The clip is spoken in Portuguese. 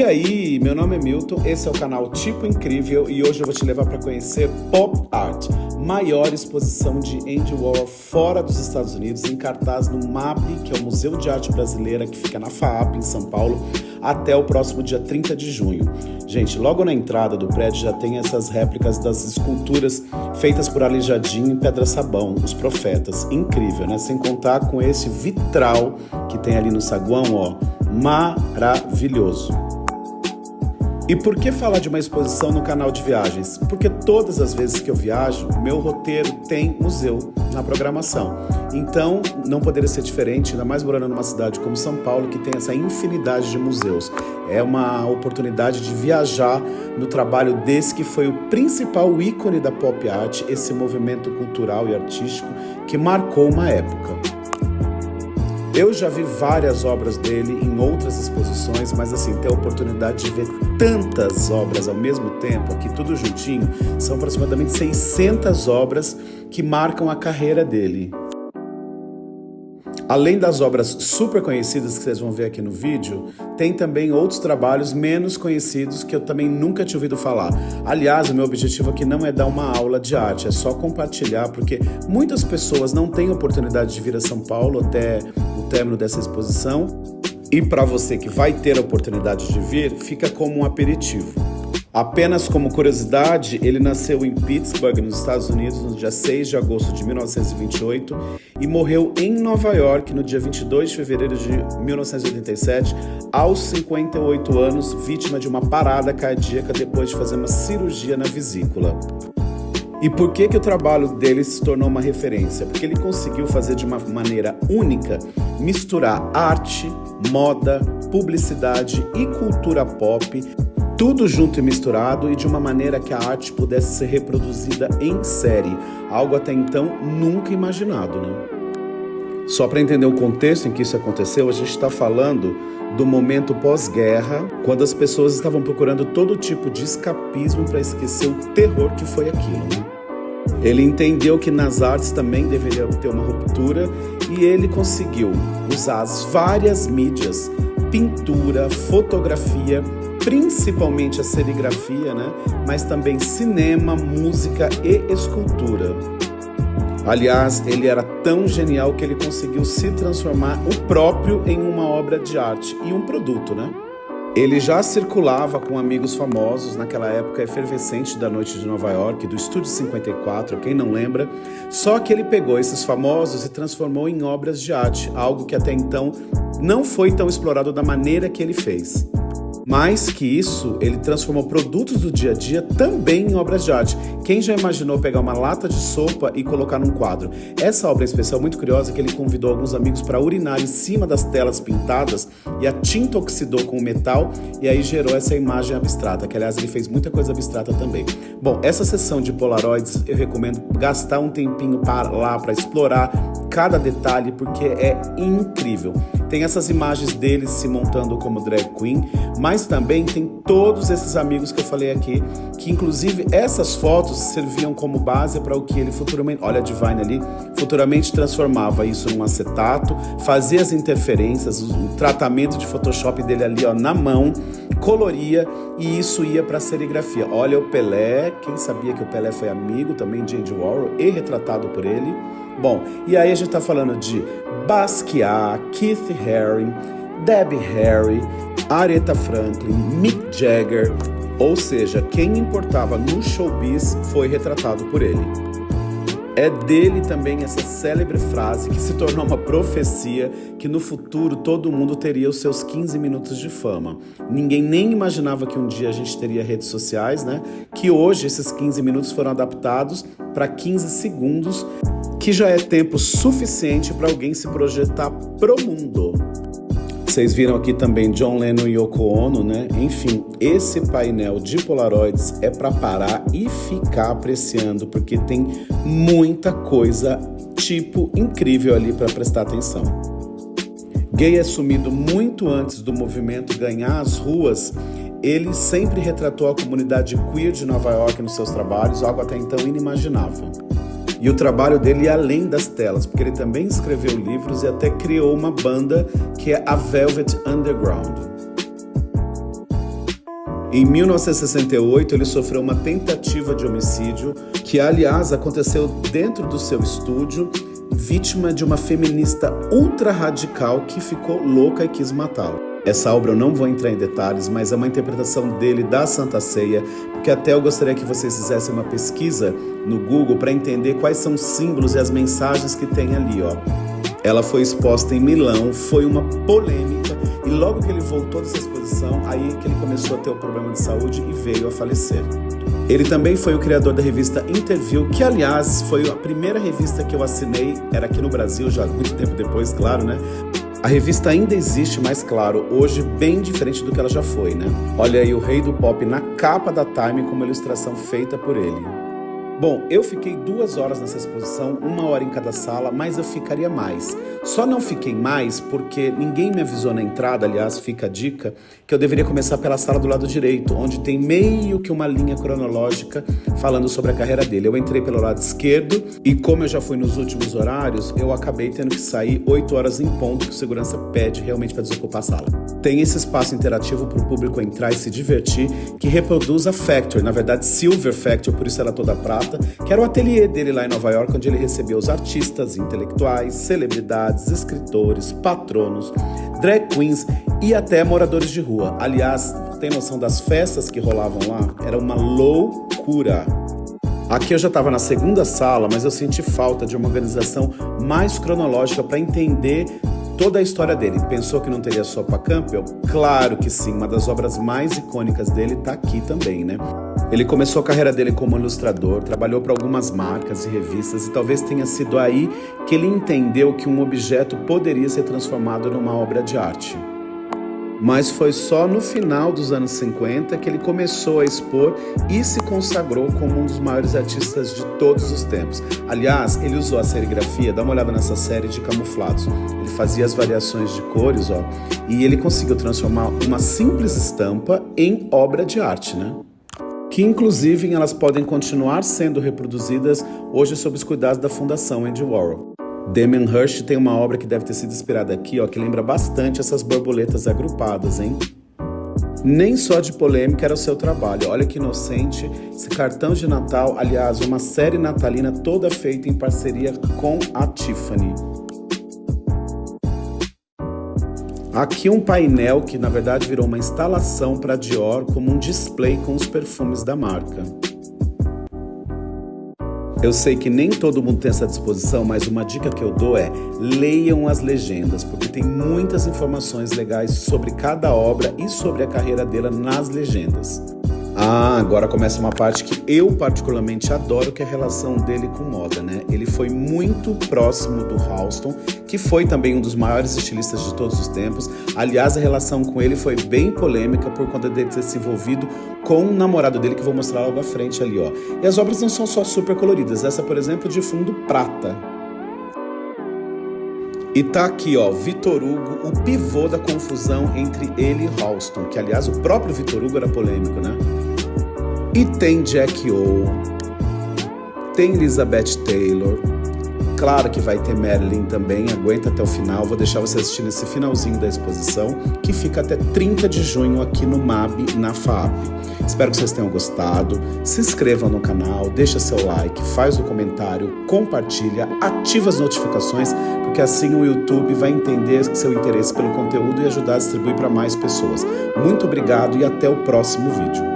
E aí, meu nome é Milton, esse é o canal Tipo Incrível e hoje eu vou te levar para conhecer Pop Art, maior exposição de Andy Warhol fora dos Estados Unidos, em cartaz no MAB, que é o Museu de Arte Brasileira, que fica na FAAP, em São Paulo, até o próximo dia 30 de junho. Gente, logo na entrada do prédio já tem essas réplicas das esculturas feitas por Aleijadinho em pedra-sabão, os profetas. Incrível, né? Sem contar com esse vitral que tem ali no saguão, ó, maravilhoso. E por que falar de uma exposição no canal de viagens? Porque todas as vezes que eu viajo, meu roteiro tem museu na programação. Então, não poderia ser diferente, ainda mais morando numa cidade como São Paulo, que tem essa infinidade de museus. É uma oportunidade de viajar no trabalho desse que foi o principal ícone da pop art, esse movimento cultural e artístico que marcou uma época. Eu já vi várias obras dele em outras exposições, mas assim, ter a oportunidade de ver tantas obras ao mesmo tempo, aqui tudo juntinho, são aproximadamente 600 obras que marcam a carreira dele. Além das obras super conhecidas que vocês vão ver aqui no vídeo, tem também outros trabalhos menos conhecidos que eu também nunca tinha ouvido falar. Aliás, o meu objetivo aqui não é dar uma aula de arte, é só compartilhar, porque muitas pessoas não têm oportunidade de vir a São Paulo até o término dessa exposição. E para você que vai ter a oportunidade de vir, fica como um aperitivo. Apenas como curiosidade, ele nasceu em Pittsburgh, nos Estados Unidos, no dia 6 de agosto de 1928 e morreu em Nova York no dia 22 de fevereiro de 1987, aos 58 anos, vítima de uma parada cardíaca depois de fazer uma cirurgia na vesícula. E por que o trabalho dele se tornou uma referência? Porque ele conseguiu fazer de uma maneira única, misturar arte, moda, publicidade e cultura pop, tudo junto e misturado e de uma maneira que a arte pudesse ser reproduzida em série, algo até então nunca imaginado, né? Só para entender o contexto em que isso aconteceu, a gente está falando do momento pós-guerra, quando as pessoas estavam procurando todo tipo de escapismo para esquecer o terror que foi aquilo, né? Ele entendeu que nas artes também deveria ter uma ruptura e ele conseguiu usar as várias mídias, pintura, fotografia, principalmente a serigrafia, né? Mas também cinema, música e escultura. Aliás, ele era tão genial que ele conseguiu se transformar o próprio em uma obra de arte e um produto, né? Ele já circulava com amigos famosos naquela época efervescente da noite de Nova York, do Estúdio 54, quem não lembra, só que ele pegou esses famosos e transformou em obras de arte, algo que até então não foi tão explorado da maneira que ele fez. Mais que isso, ele transformou produtos do dia a dia também em obras de arte. Quem já imaginou pegar uma lata de sopa e colocar num quadro? Essa obra especial muito curiosa é que ele convidou alguns amigos para urinar em cima das telas pintadas e a tinta oxidou com o metal e aí gerou essa imagem abstrata, que aliás ele fez muita coisa abstrata também. Bom, essa sessão de Polaroids eu recomendo gastar um tempinho lá para explorar cada detalhe porque é incrível. Tem essas imagens deles se montando como drag queen, mas também tem todos esses amigos que eu falei aqui, que inclusive essas fotos serviam como base para o que ele futuramente, olha a Divine ali, futuramente transformava isso num acetato, fazia as interferências, o tratamento de Photoshop dele ali, ó, na mão, coloria e isso ia para a serigrafia. Olha o Pelé, quem sabia que o Pelé foi amigo também de Andy Warhol e retratado por ele. Bom, e aí a gente tá falando de Basquiat, Keith Haring, Debbie Harry, Aretha Franklin, Mick Jagger, ou seja, quem importava no showbiz foi retratado por ele. É dele também essa célebre frase que se tornou uma profecia que no futuro todo mundo teria os seus 15 minutos de fama. Ninguém nem imaginava que um dia a gente teria redes sociais, né? Que hoje esses 15 minutos foram adaptados para 15 segundos, que já é tempo suficiente para alguém se projetar pro mundo. Vocês viram aqui também John Lennon e Yoko Ono, né? Enfim, esse painel de Polaroids é para parar e ficar apreciando, porque tem muita coisa tipo incrível ali para prestar atenção. Gay assumido muito antes do movimento ganhar as ruas, ele sempre retratou a comunidade queer de Nova York nos seus trabalhos, algo até então inimaginável. E o trabalho dele é além das telas, porque ele também escreveu livros e até criou uma banda que é a Velvet Underground. Em 1968, ele sofreu uma tentativa de homicídio, que aliás aconteceu dentro do seu estúdio, vítima de uma feminista ultra radical que ficou louca e quis matá-lo. Essa obra eu não vou entrar em detalhes, mas é uma interpretação dele da Santa Ceia, porque até eu gostaria que vocês fizessem uma pesquisa no Google para entender quais são os símbolos e as mensagens que tem ali, ó. Ela foi exposta em Milão, foi uma polêmica, e logo que ele voltou dessa exposição, aí que ele começou a ter um problema de saúde e veio a falecer. Ele também foi o criador da revista Interview, que aliás foi a primeira revista que eu assinei, era aqui no Brasil, já muito tempo depois, claro, né? A revista ainda existe, mas claro, hoje bem diferente do que ela já foi, né? Olha aí o rei do pop na capa da Time com uma ilustração feita por ele. Bom, eu fiquei 2 horas nessa exposição, 1 hora em cada sala, mas eu ficaria mais. Só não fiquei mais porque ninguém me avisou na entrada, aliás, fica a dica, que eu deveria começar pela sala do lado direito, onde tem meio que uma linha cronológica falando sobre a carreira dele. Eu entrei pelo lado esquerdo e como eu já fui nos últimos horários, eu acabei tendo que sair 8 horas em ponto, que o segurança pede realmente para desocupar a sala. Tem esse espaço interativo para o público entrar e se divertir, que reproduz a Factory, na verdade Silver Factory, por isso ela é toda prata, que era o ateliê dele lá em Nova York, onde ele recebeu os artistas, intelectuais, celebridades, escritores, patronos, drag queens e até moradores de rua. Aliás, tem noção das festas que rolavam lá? Era uma loucura. Aqui eu já estava na segunda sala, mas eu senti falta de uma organização mais cronológica para entender toda a história dele. Pensou que não teria Sopa Campbell? Claro que sim, uma das obras mais icônicas dele está aqui também, né? Ele começou a carreira dele como ilustrador, trabalhou para algumas marcas e revistas e talvez tenha sido aí que ele entendeu que um objeto poderia ser transformado numa obra de arte. Mas foi só no final dos anos 50 que ele começou a expor e se consagrou como um dos maiores artistas de todos os tempos. Aliás, ele usou a serigrafia, dá uma olhada nessa série de camuflados. Ele fazia as variações de cores, ó, e ele conseguiu transformar uma simples estampa em obra de arte, né? Que inclusive elas podem continuar sendo reproduzidas hoje sob os cuidados da Fundação Andy Warhol. Damien Hirst tem uma obra que deve ter sido inspirada aqui, ó, que lembra bastante essas borboletas agrupadas, hein? Nem só de polêmica era o seu trabalho. Olha que inocente, esse cartão de Natal, aliás, uma série natalina toda feita em parceria com a Tiffany. Aqui um painel que na verdade virou uma instalação para Dior como um display com os perfumes da marca. Eu sei que nem todo mundo tem essa disposição, mas uma dica que eu dou é leiam as legendas, porque tem muitas informações legais sobre cada obra e sobre a carreira dela nas legendas. Agora começa uma parte que eu particularmente adoro, que é a relação dele com moda, né? Ele foi muito próximo do Halston, que foi também um dos maiores estilistas de todos os tempos. Aliás, a relação com ele foi bem polêmica por conta dele ter se envolvido com um namorado dele, que eu vou mostrar logo à frente ali, ó. E as obras não são só super coloridas, essa, por exemplo, de fundo prata. E tá aqui, ó, Victor Hugo, o pivô da confusão entre ele e Halston, que aliás o próprio Victor Hugo era polêmico, né? E tem Jack O, tem Elizabeth Taylor, claro que vai ter Marilyn também, aguenta até o final, vou deixar você assistindo esse finalzinho da exposição, que fica até 30 de junho aqui no MAB, na FAAP. Espero que vocês tenham gostado, se inscrevam no canal, deixa seu like, faz o comentário, compartilha, ativa as notificações, porque assim o YouTube vai entender seu interesse pelo conteúdo e ajudar a distribuir para mais pessoas. Muito obrigado e até o próximo vídeo.